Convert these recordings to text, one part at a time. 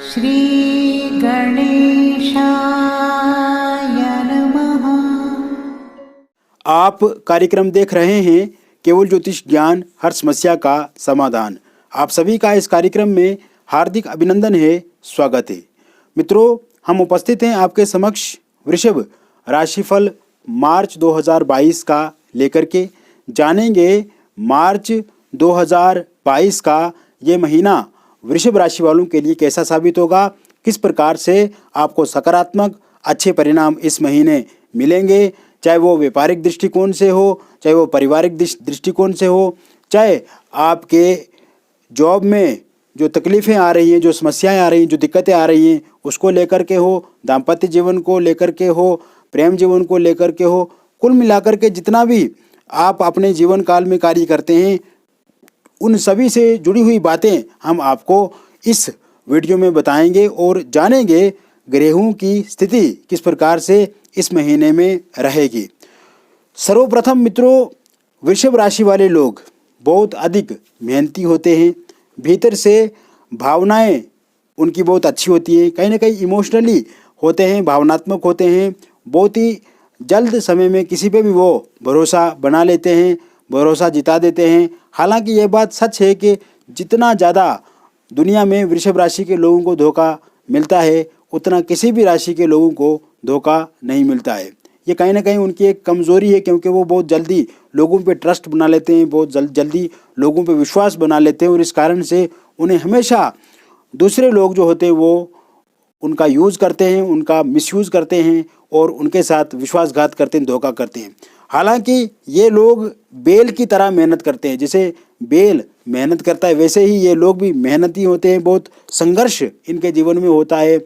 श्री गणेशाय नमः। आप कार्यक्रम देख रहे हैं केवल ज्योतिष ज्ञान, हर समस्या का समाधान। आप सभी का इस कार्यक्रम में हार्दिक अभिनंदन है, स्वागत है। मित्रों, हम उपस्थित हैं आपके समक्ष वृषभ राशिफल मार्च 2022 का लेकर के। जानेंगे मार्च 2022 का ये महीना वृषभ राशि वालों के लिए कैसा साबित होगा, किस प्रकार से आपको सकारात्मक अच्छे परिणाम इस महीने मिलेंगे, चाहे वो व्यापारिक दृष्टिकोण से हो, चाहे वो पारिवारिक दृष्टिकोण से हो, चाहे आपके जॉब में जो तकलीफ़ें आ रही हैं, जो समस्याएं आ रही हैं, जो दिक्कतें आ रही हैं, उसको लेकर के हो, दाम्पत्य जीवन को लेकर के हो, प्रेम जीवन को लेकर के हो, कुल मिलाकर के जितना भी आप अपने जीवन काल में कार्य करते हैं, उन सभी से जुड़ी हुई बातें हम आपको इस वीडियो में बताएंगे और जानेंगे ग्रहों की स्थिति किस प्रकार से इस महीने में रहेगी। सर्वप्रथम मित्रों, वृषभ राशि वाले लोग बहुत अधिक मेहनती होते हैं। भीतर से भावनाएं उनकी बहुत अच्छी होती हैं, कहीं ना कहीं इमोशनली होते हैं, भावनात्मक होते हैं। बहुत ही जल्द समय में किसी पे भी वो भरोसा बना लेते हैं, भरोसा जिता देते हैं। हालांकि ये बात सच है कि जितना ज़्यादा दुनिया में वृषभ राशि के लोगों को धोखा मिलता है, उतना किसी भी राशि के लोगों को धोखा नहीं मिलता है। ये कहीं ना कहीं उनकी एक कमज़ोरी है, क्योंकि वो बहुत जल्दी लोगों पे ट्रस्ट बना लेते हैं, बहुत जल्दी लोगों पे विश्वास बना लेते हैं, और इस कारण से उन्हें हमेशा दूसरे लोग जो होते हैं वो उनका यूज़ करते हैं, उनका मिसयूज़ करते हैं और उनके साथ विश्वासघात करते हैं, धोखा करते हैं। हालांकि ये लोग बेल की तरह मेहनत करते हैं। जैसे बेल मेहनत करता है, वैसे ही ये लोग भी मेहनती होते हैं। बहुत संघर्ष इनके जीवन में होता है।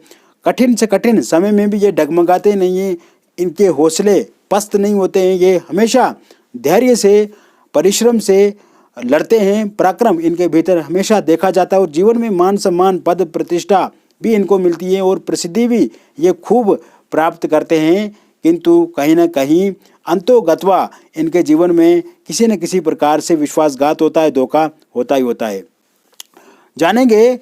कठिन से कठिन समय में भी ये डगमगाते नहीं हैं, इनके हौसले पस्त नहीं होते हैं। ये हमेशा धैर्य से, परिश्रम से लड़ते हैं। पराक्रम इनके भीतर हमेशा देखा जाता है और जीवन में मान सम्मान, पद प्रतिष्ठा भी इनको मिलती है और प्रसिद्धि भी ये खूब प्राप्त करते हैं। किंतु कहीं ना कहीं अंतोगत्वा इनके जीवन में किसी न किसी प्रकार से विश्वासघात होता है, धोखा होता ही होता है। जानेंगे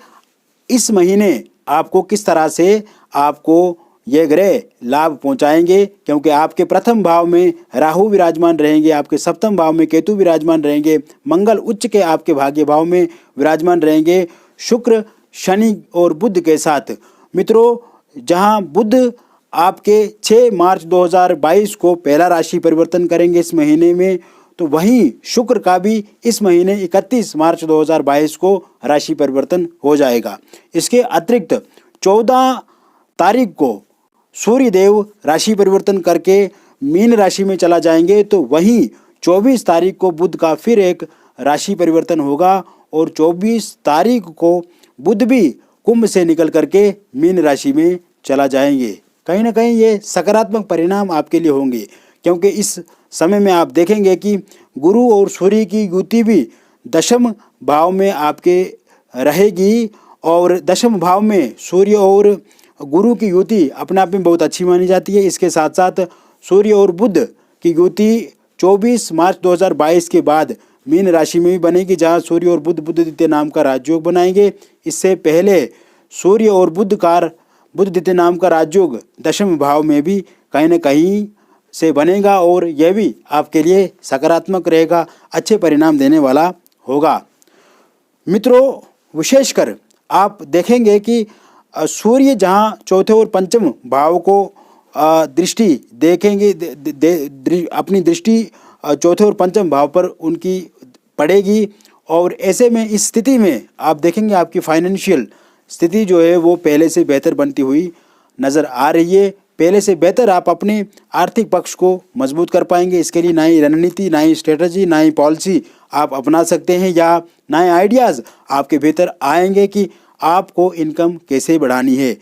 इस महीने आपको किस तरह से आपको ये ग्रह लाभ पहुंचाएंगे, क्योंकि आपके प्रथम भाव में राहु विराजमान रहेंगे, आपके सप्तम भाव में केतु विराजमान रहेंगे, मंगल उच्च के आपके भाग्य भाव में विराजमान रहेंगे, शुक्र, शनि और बुध के साथ। मित्रों, जहां बुध आपके 6 मार्च 2022 को पहला राशि परिवर्तन करेंगे इस महीने में, तो वहीं शुक्र का भी इस महीने 31 मार्च 2022 को राशि परिवर्तन हो जाएगा। इसके अतिरिक्त 14 तारीख को सूर्य देव राशि परिवर्तन करके मीन राशि में चला जाएंगे, तो वहीं 24 तारीख को बुध का फिर एक राशि परिवर्तन होगा और 24 तारीख को बुध भी कुंभ से निकल करके मीन राशि में चला जाएंगे। कहीं ना कहीं ये सकारात्मक परिणाम आपके लिए होंगे, क्योंकि इस समय में आप देखेंगे कि गुरु और सूर्य की युति भी दशम भाव में आपके रहेगी, और दशम भाव में सूर्य और गुरु की युति अपने आप में बहुत अच्छी मानी जाती है। इसके साथ साथ सूर्य और बुध की युति 24 मार्च 2022 के बाद मीन राशि में भी बनेगी, जहाँ सूर्य और बुध बुधदित्य नाम का राजयोग बनाएंगे। इससे पहले सूर्य और बुधदित्य नाम का राजयोग दशम भाव में भी कहीं न कहीं से बनेगा, और यह भी आपके लिए सकारात्मक रहेगा, अच्छे परिणाम देने वाला होगा। मित्रों, विशेषकर आप देखेंगे कि सूर्य जहाँ चौथे और पंचम भाव को दृष्टि देखेंगे, अपनी दृष्टि चौथे और पंचम भाव पर उनकी पड़ेगी, और ऐसे में इस स्थिति में आप देखेंगे आपकी फाइनेंशियल स्थिति जो है वो पहले से बेहतर बनती हुई नज़र आ रही है। पहले से बेहतर आप अपने आर्थिक पक्ष को मजबूत कर पाएंगे। इसके लिए नई रणनीति, नई स्ट्रेटजी, नई पॉलिसी आप अपना सकते हैं, या नए आइडियाज़ आपके भीतर आएंगे कि आपको इनकम कैसे बढ़ानी है।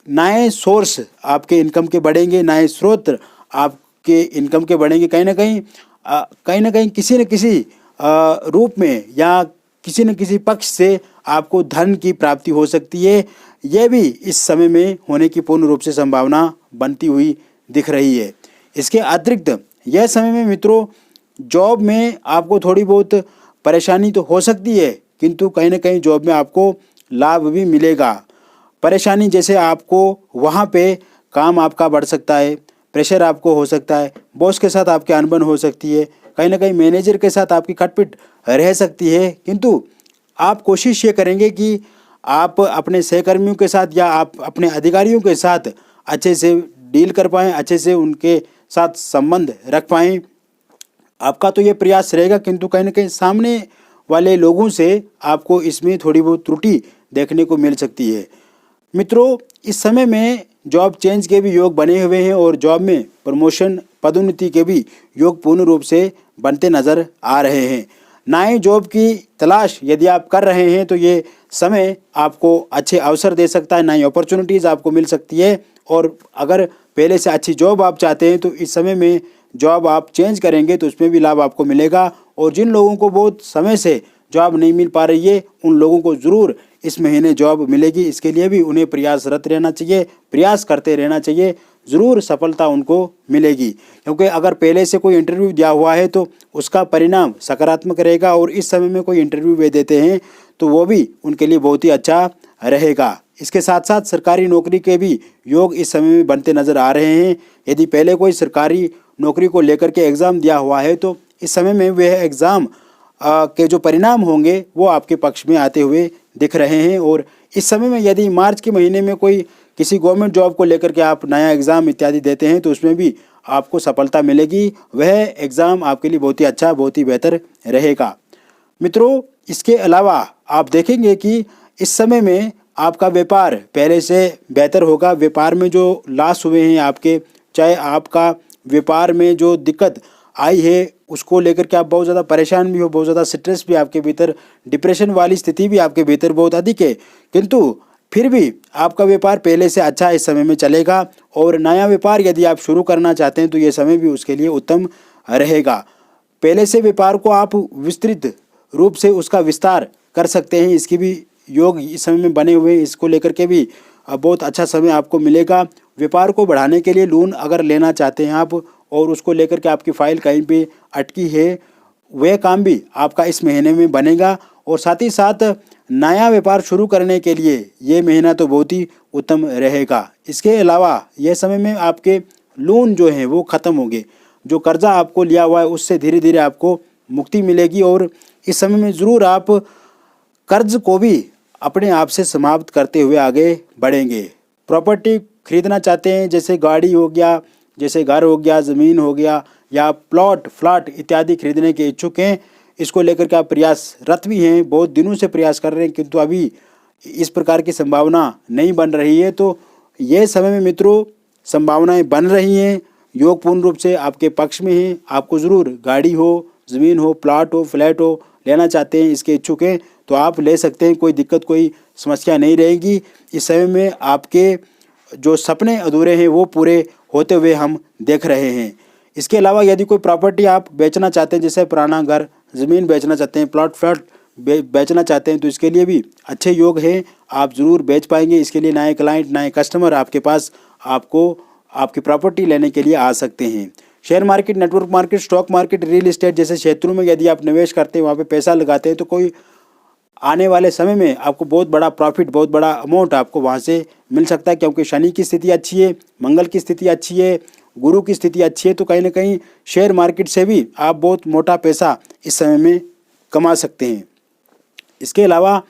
नए सोर्स आपके इनकम के बढ़ेंगे, नए स्रोत आपके इनकम के बढ़ेंगे। कहीं ना कहीं किसी न किसी रूप में या किसी न किसी पक्ष से आपको धन की प्राप्ति हो सकती है। यह भी इस समय में होने की पूर्ण रूप से संभावना बनती हुई दिख रही है। इसके अतिरिक्त यह समय में मित्रों, जॉब में आपको थोड़ी बहुत परेशानी तो हो सकती है, किंतु कहीं ना कहीं जॉब में आपको लाभ भी मिलेगा। परेशानी, जैसे आपको वहाँ पे काम आपका बढ़ सकता है, प्रेशर आपको हो सकता है, बॉस के साथ आपकी अनबन हो सकती है, कहीं ना कहीं मैनेजर के साथ आपकी खटपट रह सकती है। किंतु आप कोशिश ये करेंगे कि आप अपने सहकर्मियों के साथ या आप अपने अधिकारियों के साथ अच्छे से डील कर पाएँ, अच्छे से उनके साथ संबंध रख पाएँ। आपका तो ये प्रयास रहेगा, किंतु कहीं ना कहीं सामने वाले लोगों से आपको इसमें थोड़ी बहुत त्रुटि देखने को मिल सकती है। मित्रों, इस समय में जॉब चेंज के भी योग बने हुए हैं और जॉब में प्रमोशन पदोन्नति के भी योग पूर्ण रूप से बनते नजर आ रहे हैं। नए जॉब की तलाश यदि आप कर रहे हैं तो ये समय आपको अच्छे अवसर दे सकता है, नई अपॉर्चुनिटीज़ आपको मिल सकती है। और अगर पहले से अच्छी जॉब आप चाहते हैं तो इस समय में जॉब आप चेंज करेंगे तो उसमें भी लाभ आपको मिलेगा। और जिन लोगों को बहुत समय से जॉब नहीं मिल पा रही है उन लोगों को ज़रूर इस महीने जॉब मिलेगी। इसके लिए भी उन्हें प्रयासरत रहना चाहिए, प्रयास करते रहना चाहिए, ज़रूर सफलता उनको मिलेगी। क्योंकि अगर पहले से कोई इंटरव्यू दिया हुआ है तो उसका परिणाम सकारात्मक रहेगा, और इस समय में कोई इंटरव्यू वे देते हैं तो वो भी उनके लिए बहुत ही अच्छा रहेगा। इसके साथ साथ सरकारी नौकरी के भी योग इस समय में बनते नज़र आ रहे हैं। यदि पहले कोई सरकारी नौकरी को लेकर के एग्ज़ाम दिया हुआ है तो इस समय में वह एग्ज़ाम के जो परिणाम होंगे वो आपके पक्ष में आते हुए दिख रहे हैं। और इस समय में यदि मार्च के महीने में कोई किसी गवर्नमेंट जॉब को लेकर के आप नया एग्ज़ाम इत्यादि देते हैं तो उसमें भी आपको सफलता मिलेगी। वह एग्ज़ाम आपके लिए बहुत ही अच्छा, बहुत ही बेहतर रहेगा। मित्रों, इसके अलावा आप देखेंगे कि इस समय में आपका व्यापार पहले से बेहतर होगा। व्यापार में जो लॉस हुए हैं आपके, चाहे आपका व्यापार में जो दिक्कत आई है उसको लेकर के आप बहुत ज़्यादा परेशान भी हो, बहुत ज़्यादा स्ट्रेस भी आपके भीतर, डिप्रेशन वाली स्थिति भी आपके भीतर बहुत अधिक है, किंतु फिर भी आपका व्यापार पहले से अच्छा इस समय में चलेगा। और नया व्यापार यदि आप शुरू करना चाहते हैं तो ये समय भी उसके लिए उत्तम रहेगा। पहले से व्यापार को आप विस्तृत रूप से उसका विस्तार कर सकते हैं, इसकी भी योग इस समय में बने हुए हैं। इसको लेकर के भी बहुत अच्छा समय आपको मिलेगा। व्यापार को बढ़ाने के लिए लोन अगर लेना चाहते हैं आप और उसको लेकर के आपकी फ़ाइल कहीं पे अटकी है, वह काम भी आपका इस महीने में बनेगा। और साथ ही साथ नया व्यापार शुरू करने के लिए ये महीना तो बहुत ही उत्तम रहेगा। इसके अलावा यह समय में आपके लोन जो हैं वो ख़त्म होंगे, जो कर्जा आपको लिया हुआ है उससे धीरे धीरे आपको मुक्ति मिलेगी। और इस समय में ज़रूर आप कर्ज को भी अपने आप से समाप्त करते हुए आगे बढ़ेंगे। प्रॉपर्टी खरीदना चाहते हैं, जैसे गाड़ी हो गया, जैसे घर हो गया, ज़मीन हो गया, या प्लॉट फ्लैट इत्यादि खरीदने के इच्छुक हैं, इसको लेकर के आप प्रयासरत भी हैं, बहुत दिनों से प्रयास कर रहे हैं, किंतु अभी इस प्रकार की संभावना नहीं बन रही है। तो यह समय में मित्रों संभावनाएं बन रही हैं, योग पूर्ण रूप से आपके पक्ष में हैं। आपको ज़रूर गाड़ी हो, ज़मीन हो, प्लॉट हो, फ्लैट हो लेना चाहते हैं, इसके इच्छुक हैं तो आप ले सकते हैं, कोई दिक्कत कोई समस्या नहीं रहेगी। इस समय में आपके जो सपने अधूरे हैं वो पूरे होते हुए हम देख रहे हैं। इसके अलावा यदि कोई प्रॉपर्टी आप बेचना चाहते हैं, जैसे पुराना घर, ज़मीन बेचना चाहते हैं, प्लॉट फ्लैट बेचना चाहते हैं, तो इसके लिए भी अच्छे योग हैं, आप ज़रूर बेच पाएंगे। इसके लिए नए क्लाइंट, नए कस्टमर आपके पास आपको आपकी प्रॉपर्टी लेने के लिए आ सकते हैं। Share market, network market, stock market, real estate जैसे क्षेत्रों में यदि आप निवेश करते हैं, वहाँ पे पैसा लगाते हैं, तो कोई आने वाले समय में आपको बहुत बड़ा प्रॉफिट, बहुत बड़ा अमाउंट आपको वहाँ से मिल सकता है। क्योंकि शनि की स्थिति अच्छी है, मंगल की स्थिति अच्छी है, गुरु की स्थिति अच्छी है, तो कहीं ना कहीं शेयर मार्केट से भी आप बहुत मोटा पैसा इस समय में कमा सकते हैं। इसके अलावा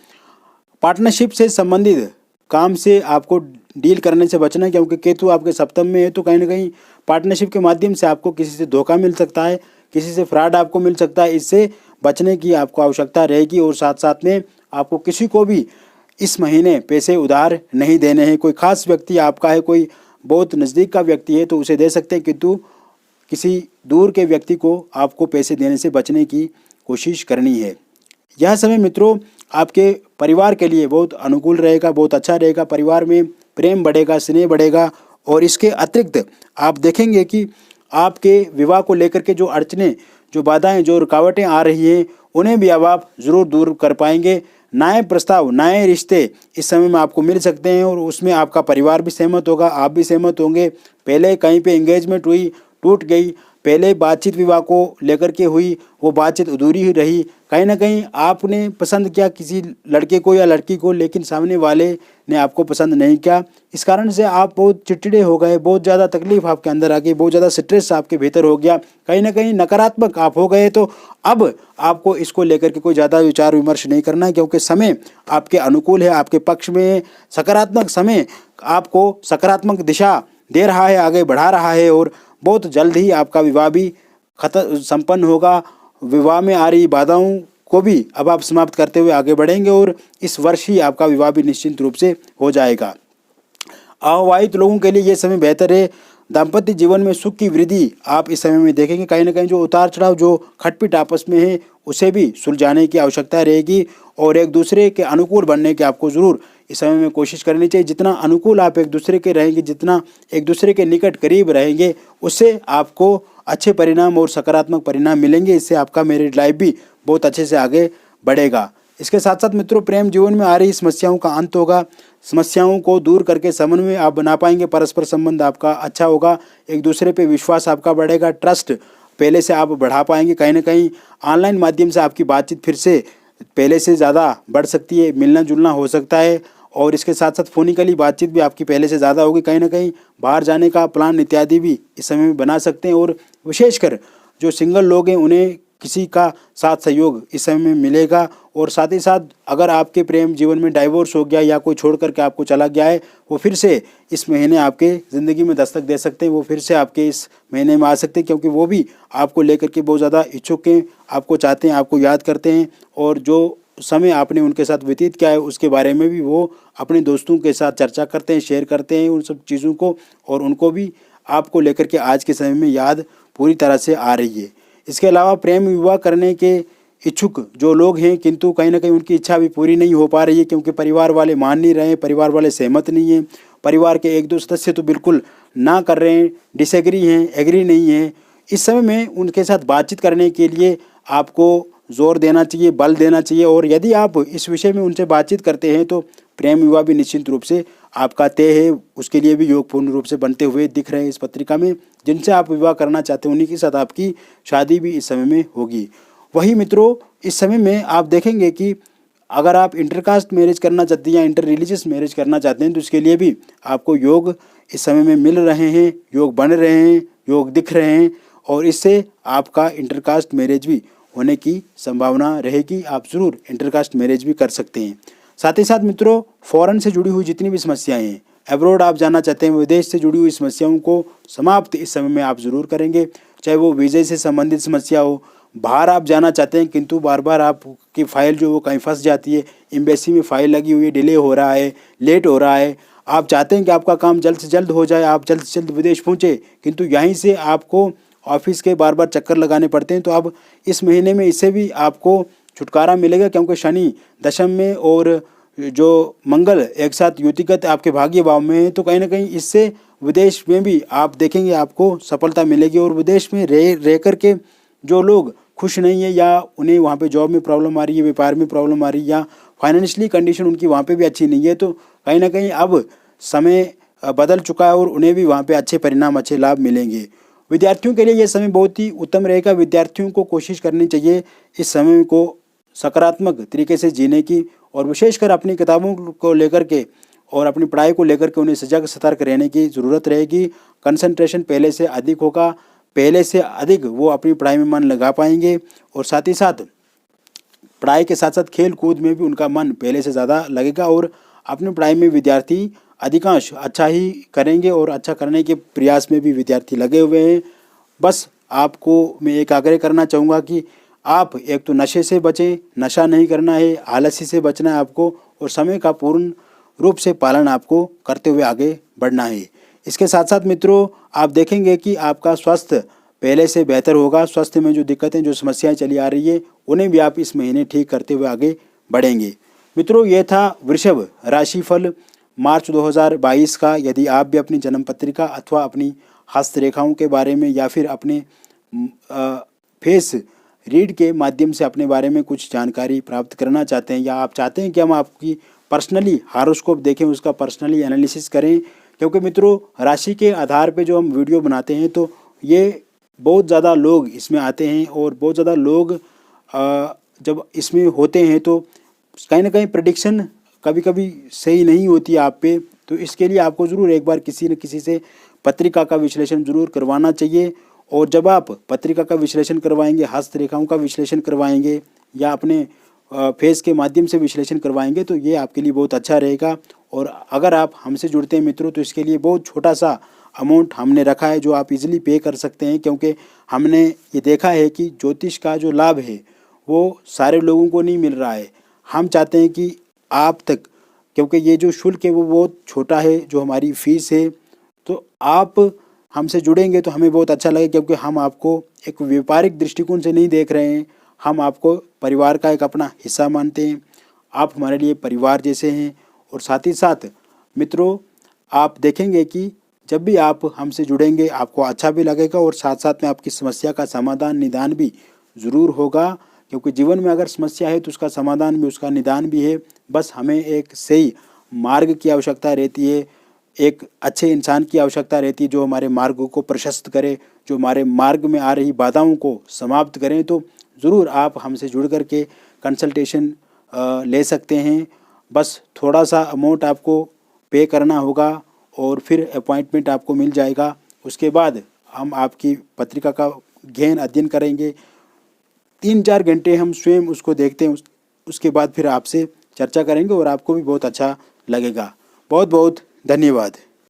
पार्टनरशिप से संबंधित काम से आपको डील करने से बचना है, क्योंकि केतु आपके सप्तम में है, तो कहीं ना कहीं पार्टनरशिप के माध्यम से आपको किसी से धोखा मिल सकता है, किसी से फ्रॉड आपको मिल सकता है। इससे बचने की आपको आवश्यकता रहेगी। और साथ साथ में आपको किसी को भी इस महीने पैसे उधार नहीं देने हैं। कोई खास व्यक्ति आपका है, कोई बहुत नज़दीक का व्यक्ति है तो उसे दे सकते हैं, किंतु किसी दूर के व्यक्ति को आपको पैसे देने से बचने की कोशिश करनी है। यह समय मित्रों आपके परिवार के लिए बहुत अनुकूल रहेगा, बहुत अच्छा रहेगा। परिवार में प्रेम बढ़ेगा, स्नेह बढ़ेगा। और इसके अतिरिक्त आप देखेंगे कि आपके विवाह को लेकर के जो अड़चने, जो बाधाएं, जो रुकावटें आ रही हैं, उन्हें भी अब आप ज़रूर दूर कर पाएंगे। नए प्रस्ताव, नए रिश्ते इस समय में आपको मिल सकते हैं और उसमें आपका परिवार भी सहमत होगा, आप भी सहमत होंगे। पहले कहीं पे एंगेजमेंट हुई, टूट गई, पहले बातचीत विवाह को लेकर के हुई, वो बातचीत अधूरी ही रही। कहीं ना कहीं आपने पसंद किया किसी लड़के को या लड़की को, लेकिन सामने वाले ने आपको पसंद नहीं किया। इस कारण से आप बहुत चिड़चिड़े हो गए, बहुत ज़्यादा तकलीफ आपके अंदर आ गई, बहुत ज़्यादा स्ट्रेस आपके भीतर हो गया, कहीं ना कहीं नकारात्मक आप हो गए। तो अब आपको इसको लेकर के कोई ज़्यादा विचार विमर्श नहीं करना है, क्योंकि समय आपके अनुकूल है, आपके पक्ष में है। सकारात्मक समय आपको सकारात्मक दिशा दे रहा है, आगे बढ़ा रहा है, और बहुत जल्द ही आपका विवाह भी संपन्न होगा। विवाह में आ रही बाधाओं को भी अब आप समाप्त करते हुए आगे बढ़ेंगे, और इस वर्ष ही आपका विवाह भी निश्चित रूप से हो जाएगा। अविवाहित लोगों के लिए ये समय बेहतर है। दाम्पत्य जीवन में सुख की वृद्धि आप इस समय में देखेंगे। कहीं ना कहीं जो उतार चढ़ाव, जो खटपिट आपस में है, उसे भी सुलझाने की आवश्यकता रहेगी, और एक दूसरे के अनुकूल बनने की आपको ज़रूर इस समय में कोशिश करनी चाहिए। जितना अनुकूल आप एक दूसरे के रहेंगे, जितना एक दूसरे के निकट करीब रहेंगे, उससे आपको अच्छे परिणाम और सकारात्मक परिणाम मिलेंगे। इससे आपका मैरिड लाइफ भी बहुत अच्छे से आगे बढ़ेगा। इसके साथ साथ मित्रों, प्रेम जीवन में आ रही समस्याओं का अंत होगा। समस्याओं को दूर करके समन्वय आप बना पाएंगे, परस्पर संबंध आपका अच्छा होगा, एक दूसरे पे विश्वास आपका बढ़ेगा, ट्रस्ट पहले से आप बढ़ा पाएंगे। कहीं ना कहीं ऑनलाइन माध्यम से आपकी बातचीत फिर से पहले से ज़्यादा बढ़ सकती है, मिलना जुलना हो सकता है, और इसके साथ साथ फोनिकली बातचीत भी आपकी पहले से ज़्यादा होगी। कहीं ना कहीं बाहर जाने का प्लान इत्यादि भी इस समय में बना सकते हैं, और विशेषकर जो सिंगल लोग हैं उन्हें किसी का साथ सहयोग इस समय में मिलेगा। और साथ ही साथ अगर आपके प्रेम जीवन में डाइवोर्स हो गया या कोई छोड़ करके आपको चला गया है, वो फिर से इस महीने आपके ज़िंदगी में दस्तक दे सकते हैं, वो फिर से आपके इस महीने में आ सकते हैं, क्योंकि वो भी आपको लेकर के बहुत ज़्यादा इच्छुक हैं, आपको चाहते हैं, आपको याद करते हैं, और जो समय आपने उनके साथ व्यतीत किया है उसके बारे में भी वो अपने दोस्तों के साथ चर्चा करते हैं, शेयर करते हैं उन सब चीज़ों को, और उनको भी आपको लेकर के आज के समय में याद पूरी तरह से आ रही है। इसके अलावा प्रेम विवाह करने के इच्छुक जो लोग हैं, किंतु कहीं ना कहीं उनकी इच्छा अभी पूरी नहीं हो पा रही है, क्योंकि परिवार वाले मान नहीं रहे हैं, परिवार वाले सहमत नहीं हैं, परिवार के एक दो सदस्य तो बिल्कुल ना कर रहे हैं, डिसएग्री हैं, एग्री नहीं हैं। इस समय में उनके साथ बातचीत करने के लिए आपको जोर देना चाहिए, बल देना चाहिए, और यदि आप इस विषय में उनसे बातचीत करते हैं तो प्रेम विवाह भी निश्चित रूप से आपका तय है। उसके लिए भी योग पूर्ण रूप से बनते हुए दिख रहे हैं इस पत्रिका में। जिनसे आप विवाह करना चाहते हैं उन्हीं के साथ आपकी शादी भी इस समय में होगी। वही मित्रों, इस समय में आप देखेंगे कि अगर आप इंटरकास्ट मैरिज करना चाहते हैं या इंटर रिलीजियस मैरिज करना चाहते हैं तो इसके लिए भी आपको योग इस समय में मिल रहे हैं, योग बन रहे हैं, योग दिख रहे हैं, और इससे आपका इंटरकास्ट मैरिज भी होने की संभावना रहेगी। आप ज़रूर इंटरकास्ट मैरिज भी कर सकते हैं। साथ ही साथ मित्रों, फॉरेन से जुड़ी हुई जितनी भी समस्याएं हैं, अब्रॉड आप जाना चाहते हैं, विदेश से जुड़ी हुई समस्याओं को समाप्त इस समय में आप ज़रूर करेंगे। चाहे वो वीज़े से संबंधित समस्या हो, बाहर आप जाना चाहते हैं किंतु बार बार आपकी फ़ाइल जो वो कहीं फंस जाती है, एम्बेसी में फ़ाइल लगी हुई है, डिले हो रहा है, लेट हो रहा है, आप चाहते हैं कि आपका काम जल्द से जल्द हो जाए, आप जल्द से जल्द विदेश पहुँचे, किंतु यहीं से आपको ऑफिस के बार बार चक्कर लगाने पड़ते हैं। तो अब इस महीने में इससे भी आपको छुटकारा मिलेगा, क्योंकि शनि दशम में और जो मंगल एक साथ युतिगत आपके भाग्य भाव में है, तो कहीं ना कहीं इससे विदेश में भी आप देखेंगे आपको सफलता मिलेगी। और विदेश में रह कर के जो लोग खुश नहीं है, या उन्हें वहाँ पे जॉब में प्रॉब्लम आ रही है, व्यापार में प्रॉब्लम आ रही है, या फाइनेंशियली कंडीशन उनकी वहाँ पे भी अच्छी नहीं है, तो कहीं ना कहीं अब समय बदल चुका है और उन्हें भी वहाँ पे अच्छे परिणाम, अच्छे लाभ मिलेंगे। विद्यार्थियों के लिए यह समय बहुत ही उत्तम रहेगा। विद्यार्थियों को कोशिश करनी चाहिए इस समय को सकारात्मक तरीके से जीने की, और विशेषकर अपनी किताबों को लेकर के और अपनी पढ़ाई को लेकर के उन्हें सजग सतर्क रहने की ज़रूरत रहेगी। कंसंट्रेशन पहले से अधिक होगा, पहले से अधिक वो अपनी पढ़ाई में मन लगा पाएंगे, और साथ ही साथ पढ़ाई के साथ साथ खेल कूद में भी उनका मन पहले से ज़्यादा लगेगा, और अपनी पढ़ाई में विद्यार्थी अधिकांश अच्छा ही करेंगे, और अच्छा करने के प्रयास में भी विद्यार्थी लगे हुए हैं। बस आपको मैं एक आग्रह करना चाहूँगा कि आप एक तो नशे से बचें, नशा नहीं करना है, आलसी से बचना है आपको, और समय का पूर्ण रूप से पालन आपको करते हुए आगे बढ़ना है। इसके साथ साथ मित्रों, आप देखेंगे कि आपका स्वास्थ्य पहले से बेहतर होगा। स्वास्थ्य में जो दिक्कतें, जो समस्याएं चली आ रही है, उन्हें भी आप इस महीने ठीक करते हुए आगे बढ़ेंगे। मित्रों, ये था वृषभ राशिफल मार्च 2022 का। यदि आप भी अपनी जन्म पत्रिका अथवा अपनी हस्तरेखाओं के बारे में या फिर अपने फेस रीड के माध्यम से अपने बारे में कुछ जानकारी प्राप्त करना चाहते हैं, या आप चाहते हैं कि हम आपकी पर्सनली हॉरोस्कोप देखें, उसका पर्सनली एनालिसिस करें, क्योंकि मित्रों राशि के आधार पे जो हम वीडियो बनाते हैं तो ये बहुत ज़्यादा लोग इसमें आते हैं और बहुत ज़्यादा लोग जब इसमें होते हैं तो कहीं ना कहीं प्रेडिक्शन कभी कभी सही नहीं होती आप पे। तो इसके लिए आपको ज़रूर एक बार किसी न किसी से पत्रिका का विश्लेषण ज़रूर करवाना चाहिए। और जब आप पत्रिका का विश्लेषण करवाएंगे, हस्तरेखाओं का विश्लेषण करवाएंगे या अपने फेस के माध्यम से विश्लेषण करवाएंगे तो ये आपके लिए बहुत अच्छा रहेगा। और अगर आप हमसे जुड़ते हैं मित्रों तो इसके लिए बहुत छोटा सा अमाउंट हमने रखा है जो आप इजीली पे कर सकते हैं, क्योंकि हमने ये देखा है कि ज्योतिष का जो लाभ है वो सारे लोगों को नहीं मिल रहा है। हम चाहते हैं कि आप तक, क्योंकि ये जो शुल्क है वो बहुत छोटा है, जो हमारी फ़ीस है, तो आप हमसे जुड़ेंगे तो हमें बहुत अच्छा लगेगा, क्योंकि हम आपको एक व्यापारिक दृष्टिकोण से नहीं देख रहे हैं, हम आपको परिवार का एक अपना हिस्सा मानते हैं। आप हमारे लिए परिवार जैसे हैं। और साथ ही साथ मित्रों आप देखेंगे कि जब भी आप हमसे जुड़ेंगे आपको अच्छा भी लगेगा और साथ साथ में आपकी समस्या का समाधान निदान भी ज़रूर होगा, क्योंकि जीवन में अगर समस्या है तो उसका समाधान भी, उसका निदान भी है। बस हमें एक सही मार्ग की आवश्यकता रहती है, एक अच्छे इंसान की आवश्यकता रहती है जो हमारे मार्ग को प्रशस्त करे, जो हमारे मार्ग में आ रही बाधाओं को समाप्त करें। तो ज़रूर आप हमसे जुड़ कर के कंसल्टेशन ले सकते हैं। बस थोड़ा सा अमाउंट आपको पे करना होगा और फिर अपॉइंटमेंट आपको मिल जाएगा। उसके बाद हम आपकी पत्रिका का गहन अध्ययन करेंगे, 3-4 घंटे हम स्वयं उसको देखते हैं, उसके बाद फिर आपसे चर्चा करेंगे और आपको भी बहुत अच्छा लगेगा। बहुत बहुत धन्यवाद।